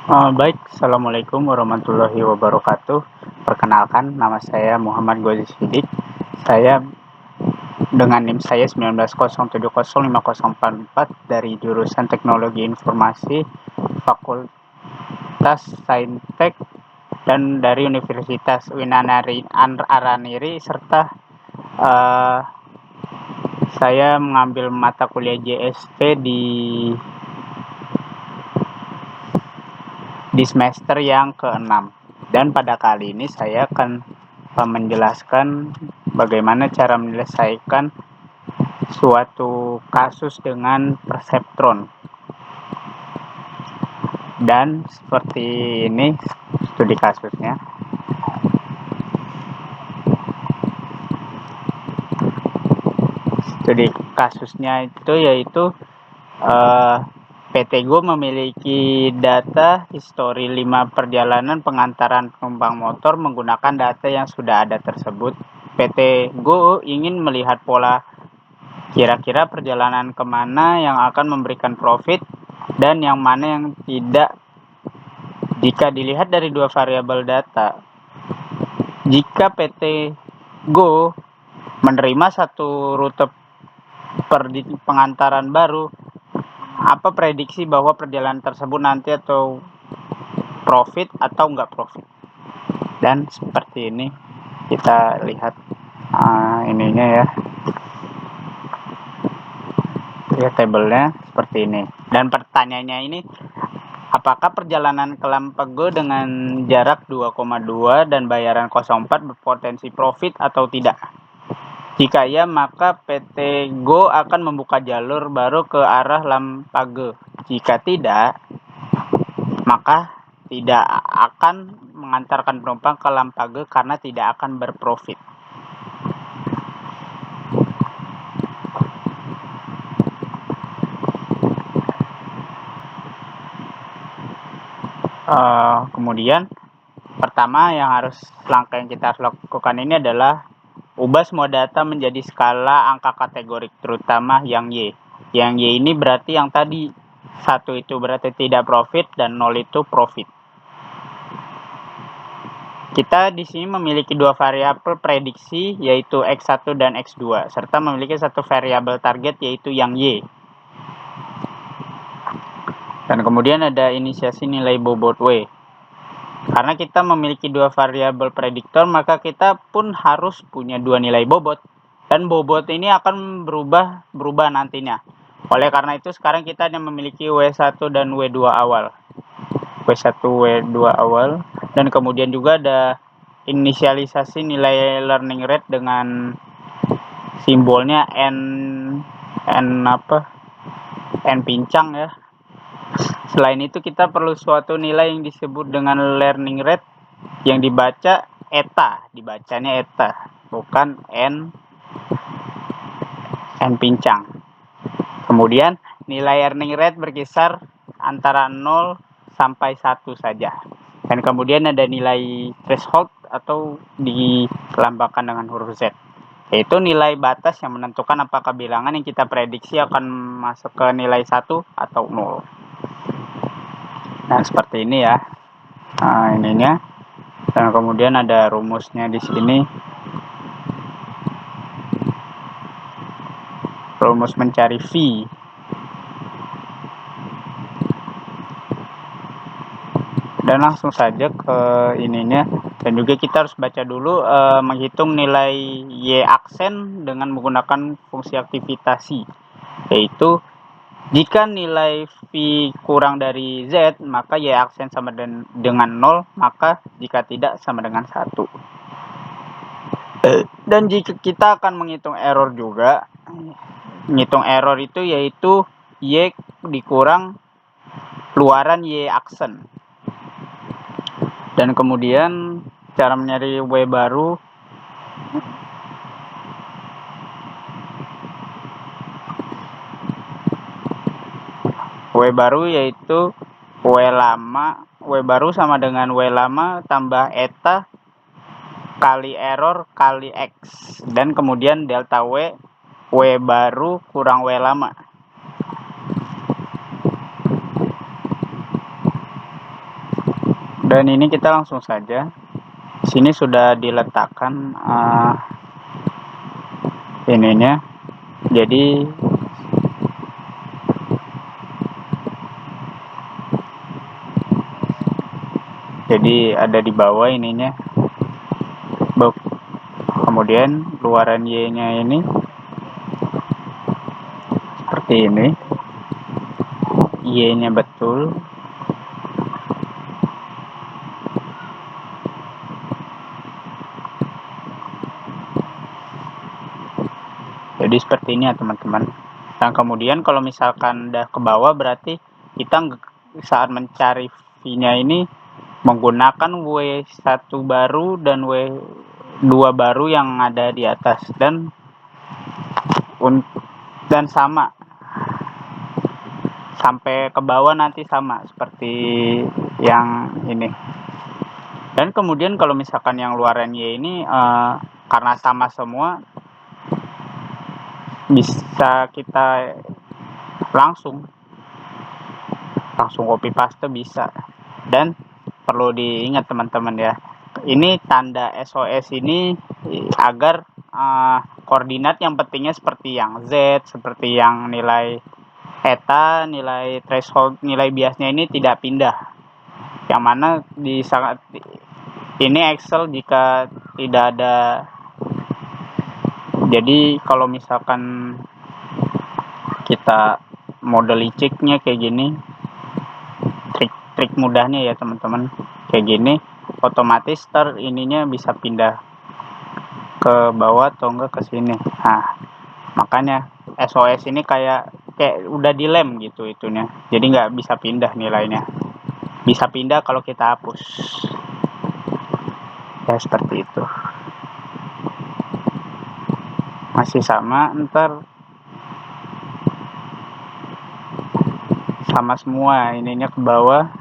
Baik, Assalamualaikum warahmatullahi wabarakatuh. Perkenalkan, nama saya Muhammad Ghazi Shidik. Saya dengan NIM saya 19070504 dari jurusan Teknologi Informasi Fakultas Saintek dan dari Universitas Winanari Araniri serta uh, saya mengambil mata kuliah JSP di semester yang ke-6. Dan pada kali ini saya akan menjelaskan bagaimana cara menyelesaikan suatu kasus dengan perseptron. Dan seperti ini studi kasusnya. Studi kasusnya itu yaitu PT GO memiliki data histori 5 perjalanan pengantaran penumpang motor menggunakan data yang sudah ada tersebut. PT GO ingin melihat pola kira-kira perjalanan kemana yang akan memberikan profit dan yang mana yang tidak. Jika dilihat dari dua variabel data, jika PT GO menerima satu rute pengantaran baru, apa prediksi bahwa perjalanan tersebut nanti atau profit atau enggak profit. Dan seperti ini kita lihat ininya ya, lihat tabelnya seperti ini. Dan pertanyaannya ini, apakah perjalanan ke Lampego dengan jarak 2,2 dan bayaran 04 berpotensi profit atau tidak? Jika iya, maka PT GO akan membuka jalur baru ke arah Lampage. Jika tidak, maka tidak akan mengantarkan penumpang ke Lampage karena tidak akan berprofit. Kemudian pertama langkah yang kita harus lakukan ini adalah ubah semua data menjadi skala angka kategorik, terutama yang Y. Yang Y ini berarti yang tadi 1 itu berarti tidak profit dan 0 itu profit. Kita di sini memiliki dua variabel prediksi yaitu X1 dan X2 serta memiliki satu variabel target yaitu yang Y. Dan kemudian ada inisiasi nilai bobot W. Karena kita memiliki dua variabel prediktor, maka kita pun harus punya dua nilai bobot. Dan bobot ini akan berubah nantinya. Oleh karena itu sekarang kita hanya memiliki W1 dan W2 awal. W1, W2 awal. Dan kemudian juga ada inisialisasi nilai learning rate dengan simbolnya N pincang ya. Selain itu kita perlu suatu nilai yang disebut dengan learning rate yang dibaca eta, dibacanya eta, bukan N pincang. Kemudian nilai earning rate berkisar antara 0 sampai 1 saja. Dan kemudian ada nilai threshold atau dilambangkan dengan huruf Z, yaitu nilai batas yang menentukan apakah bilangan yang kita prediksi akan masuk ke nilai 1 atau 0. Nah, seperti ini ya. Ininya. Dan kemudian ada rumusnya di sini. Rumus mencari V. Dan langsung saja ke ininya. Dan juga kita harus baca dulu menghitung nilai Y aksen dengan menggunakan fungsi aktivitasi. Yaitu jika nilai V kurang dari Z, maka Y aksen sama dengan 0, maka jika tidak sama dengan 1. Dan jika kita akan menghitung error juga, menghitung error itu yaitu Y dikurang luaran Y aksen. Dan kemudian cara mencari W baru, W baru yaitu W lama, W baru sama dengan W lama tambah eta kali error kali X. Dan kemudian delta W baru kurang W lama. Dan ini kita langsung saja. Sini sudah diletakkan ininya. Jadi ada di bawah ininya. Kemudian luaran Y-nya ini seperti ini. Y-nya betul. Jadi seperti ini ya teman-teman. Dan kemudian kalau misalkan udah ke bawah, berarti kita saat mencari V-nya ini menggunakan W1 baru dan W2 baru yang ada di atas, dan sama sampai ke bawah nanti sama seperti yang ini. Dan kemudian kalau misalkan yang luaran Y ini karena sama semua, bisa kita langsung copy paste bisa. Dan perlu diingat teman-teman ya, ini tanda SOS ini agar koordinat yang pentingnya seperti yang Z, seperti yang nilai eta, nilai threshold, nilai biasnya ini tidak pindah. Yang mana ini Excel jika tidak ada. Jadi kalau misalkan kita model liciknya kayak gini, trik mudahnya ya teman-teman, kayak gini otomatis ininya bisa pindah ke bawah atau enggak ke sini. Nah, makanya SOS ini kayak udah dilem gitu itunya, jadi nggak bisa pindah nilainya. Bisa pindah kalau kita hapus ya, seperti itu. Masih sama, ntar sama semua ininya ke bawah.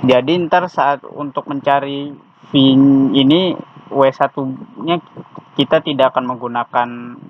Jadi ntar saat untuk mencari V ini, W1 nya kita tidak akan menggunakan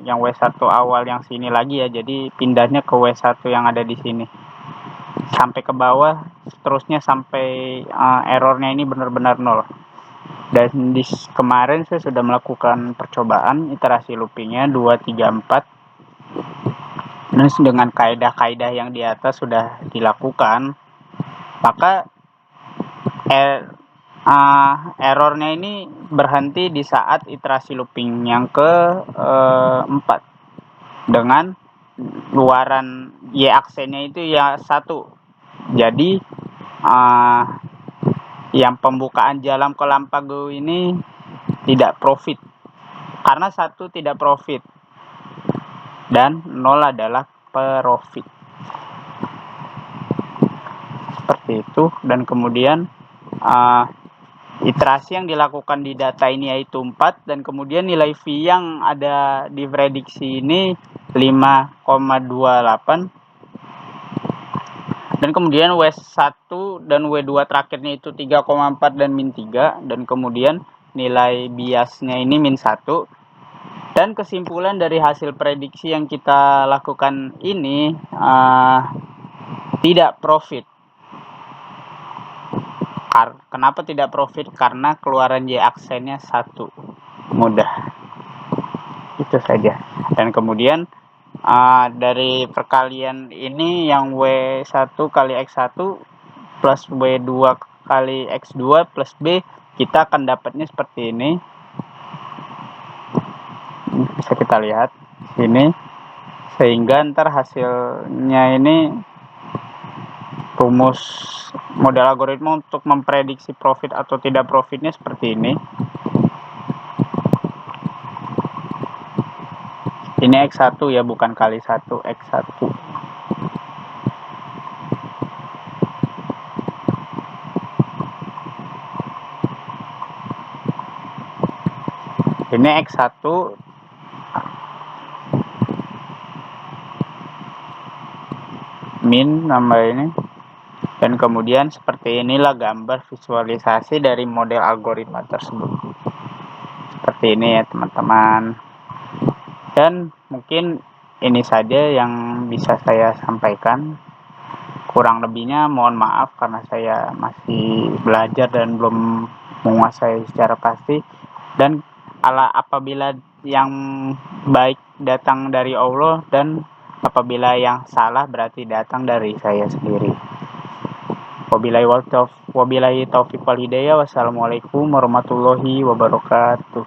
yang W1 awal yang sini lagi ya, jadi pindahnya ke W1 yang ada di sini sampai ke bawah, seterusnya sampai errornya ini benar-benar 0. Dan kemarin saya sudah melakukan percobaan iterasi loopingnya 2, 3, 4. Terus dengan kaidah-kaidah yang di atas sudah dilakukan, maka errornya ini berhenti di saat iterasi looping yang ke 4 dengan luaran Y aksennya itu ya 1. Jadi yang pembukaan jalan ke Lampago ini tidak profit, karena 1 tidak profit dan 0 adalah profit. Seperti itu. Dan kemudian iterasi yang dilakukan di data ini yaitu 4, dan kemudian nilai V yang ada di prediksi ini 5,28, dan kemudian W1 dan W2 terakhirnya itu 3,4 dan min 3, dan kemudian nilai biasnya ini min 1. Dan kesimpulan dari hasil prediksi yang kita lakukan ini tidak profit. Kenapa tidak profit? Karena keluaran Y aksennya 1. Mudah. Itu saja. Dan kemudian dari perkalian ini yang W1 kali X1 plus W2 kali X2 plus B, kita akan dapatnya seperti ini. Bisa kita lihat sini, sehingga ntar hasilnya ini rumus model algoritma untuk memprediksi profit atau tidak profitnya seperti ini. Ini X1 ya, bukan kali 1, X1. Ini X1 min nambah ini. Dan kemudian seperti inilah gambar visualisasi dari model algoritma tersebut. Seperti ini ya teman-teman. Dan mungkin ini saja yang bisa saya sampaikan. Kurang lebihnya mohon maaf karena saya masih belajar dan belum menguasai secara pasti. Dan apabila yang baik datang dari Allah dan apabila yang salah berarti datang dari saya sendiri. Wabillahi taufiq wal hidayah. Wassalamualaikum warahmatullahi wabarakatuh.